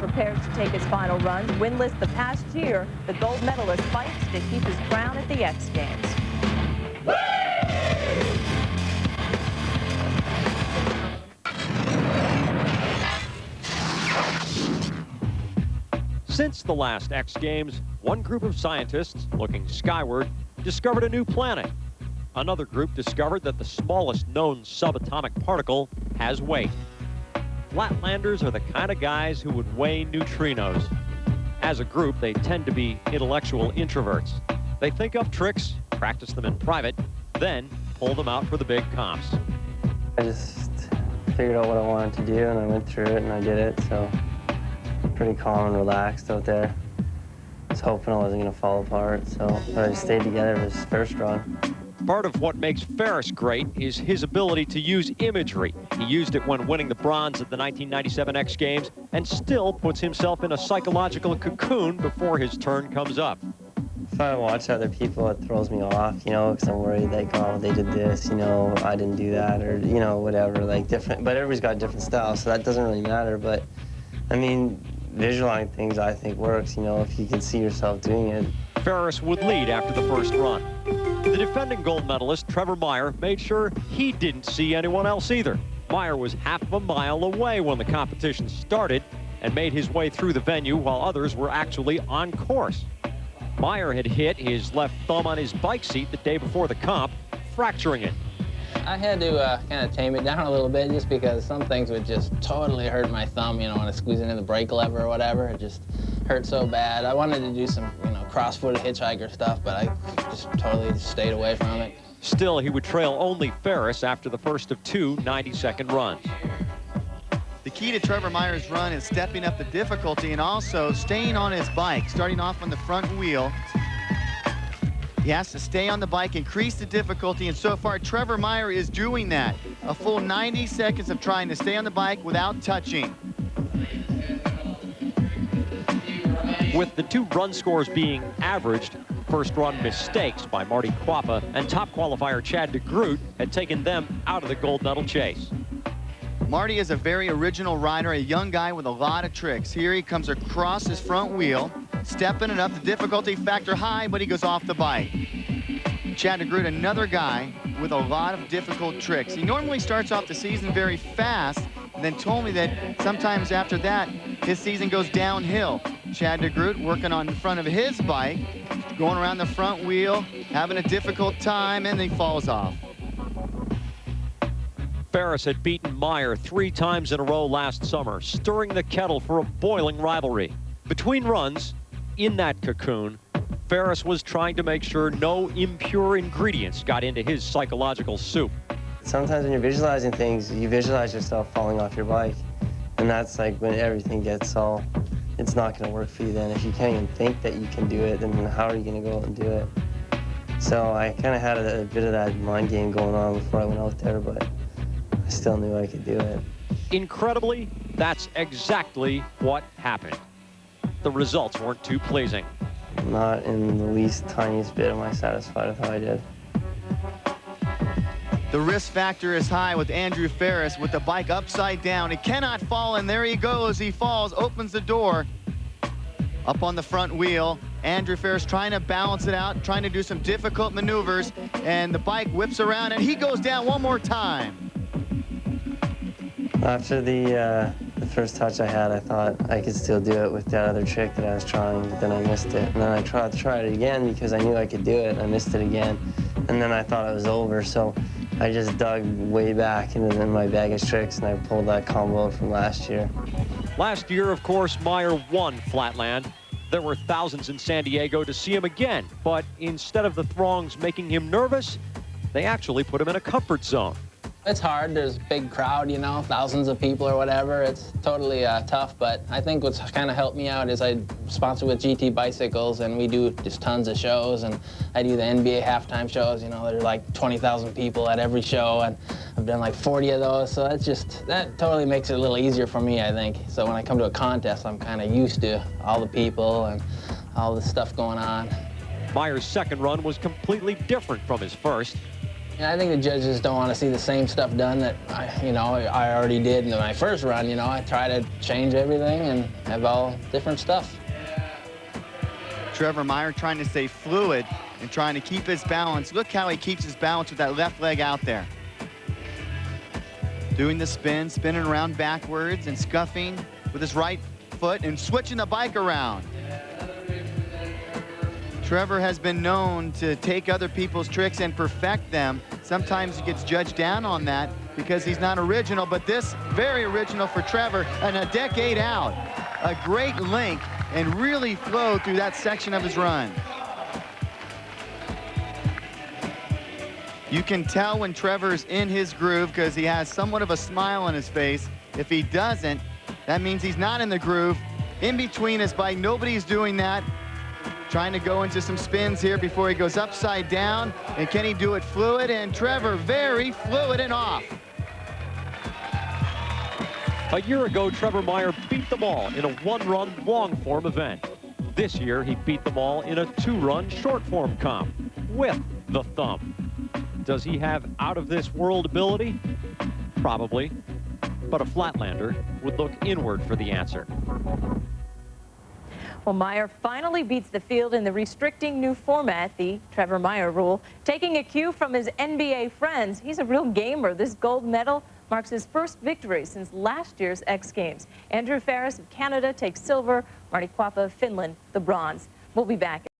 prepares to take his final runs. Winless the past year, the gold medalist fights to keep his crown at the X Games. Since the last X Games, one group of scientists looking skyward discovered a new planet. Another group discovered that the smallest known subatomic particle has weight. Flatlanders are the kind of guys who would weigh neutrinos. As a group, they tend to be intellectual introverts. They think up tricks, practice them in private, then pull them out for the big comps. I just figured out what I wanted to do, and I went through it, and I did it, so pretty calm and relaxed out there. I was hoping I wasn't going to fall apart, so but I stayed together for this first run. Part of what makes Faris great is his ability to use imagery. He used it when winning the bronze at the 1997 X Games and still puts himself in a psychological cocoon before his turn comes up. If I watch other people, it throws me off, you know, because I'm worried, like, oh, they did this, you know, I didn't do that, or, you know, whatever, like, different. But everybody's got different styles, so that doesn't really matter. But, I mean, visualizing things, I think, works, you know, if you can see yourself doing it. Faris would lead after the first run. The defending gold medalist, Trevor Meyer, made sure he didn't see anyone else either. Meyer was half a mile away when the competition started and made his way through the venue while others were actually on course. Meyer had hit his left thumb on his bike seat the day before the comp, fracturing it. I had to kind of tame it down a little bit just because some things would just totally hurt my thumb, you know, when I squeeze into the brake lever or whatever. It just hurt so bad. I wanted to do some, you know, cross-footed hitchhiker stuff, but I just totally stayed away from it. Still, he would trail only Faris after the first of two 90-second runs. The key to Trevor Meyer's run is stepping up the difficulty and also staying on his bike, starting off on the front wheel. He has to stay on the bike, increase the difficulty, and so far Trevor Meyer is doing that. A full 90 seconds of trying to stay on the bike without touching. With the two run scores being averaged, first run mistakes by Marty Quappa and top qualifier Chad DeGroot had taken them out of the gold medal chase. Marty is a very original rider, a young guy with a lot of tricks. Here he comes across his front wheel, stepping it up, the difficulty factor high, but he goes off the bike. Chad DeGroot, another guy with a lot of difficult tricks. He normally starts off the season very fast, and then told me that sometimes after that, his season goes downhill. Chad DeGroot working on the front of his bike, going around the front wheel, having a difficult time, and then he falls off. Faris had beaten Meyer 3 times in a row last summer, stirring the kettle for a boiling rivalry. Between runs, in that cocoon, Faris was trying to make sure no impure ingredients got into his psychological soup. Sometimes when you're visualizing things, you visualize yourself falling off your bike. And that's like when everything gets all, it's not going to work for you then. If you can't even think that you can do it, then how are you going to go out and do it? So I kind of had a bit of that mind game going on before I went out there, but I still knew I could do it. Incredibly, that's exactly what happened. The results weren't too pleasing. Not in the least tiniest bit am I satisfied with how I did. The risk factor is high with Andrew Faris with the bike upside down. He cannot fall, and there he goes. He falls, opens the door. Up on the front wheel, Andrew Faris trying to balance it out, trying to do some difficult maneuvers, and the bike whips around, and he goes down one more time. After the first touch I had, I thought I could still do it with that other trick that I was trying, but then I missed it. And then I tried it again because I knew I could do it, and I missed it again. And then I thought it was over, so I just dug way back into my bag of tricks, and I pulled that combo from last year. Last year, of course, Meyer won Flatland. There were thousands in San Diego to see him again, but instead of the throngs making him nervous, they actually put him in a comfort zone. It's hard. There's a big crowd, you know, thousands of people or whatever. It's totally tough, but I think what's kind of helped me out is I sponsor with GT Bicycles, and we do just tons of shows, and I do the NBA halftime shows. You know, there's like 20,000 people at every show, and I've done like 40 of those, so that totally makes it a little easier for me, I think. So when I come to a contest, I'm kind of used to all the people and all the stuff going on. Meyer's second run was completely different from his first. I think the judges don't want to see the same stuff done that I already did in my first run. I try to change everything and have all different stuff. Trevor Meyer trying to stay fluid and trying to keep his balance. Look how he keeps his balance with that left leg out there. Doing the spin, spinning around backwards and scuffing with his right foot and switching the bike around. Trevor has been known to take other people's tricks and perfect them. Sometimes he gets judged down on that because he's not original, but this very original for Trevor, and a decade out. A great link and really flowed through that section of his run. You can tell when Trevor's in his groove because he has somewhat of a smile on his face. If he doesn't, that means he's not in the groove. In between his bike, nobody's doing that. Trying to go into some spins here before he goes upside down. And can he do it fluid? And Trevor very fluid and off. A year ago, Trevor Meyer beat them all in a one-run long-form event. This year, he beat them all in a two-run short-form comp with the thumb. Does he have out-of-this-world ability? Probably. But a Flatlander would look inward for the answer. Well, Meyer finally beats the field in the restricting new format, the Trevor Meyer rule. Taking a cue from his NBA friends, he's a real gamer. This gold medal marks his first victory since last year's X Games. Andrew Faris of Canada takes silver, Marty Kwapa of Finland the bronze. We'll be back.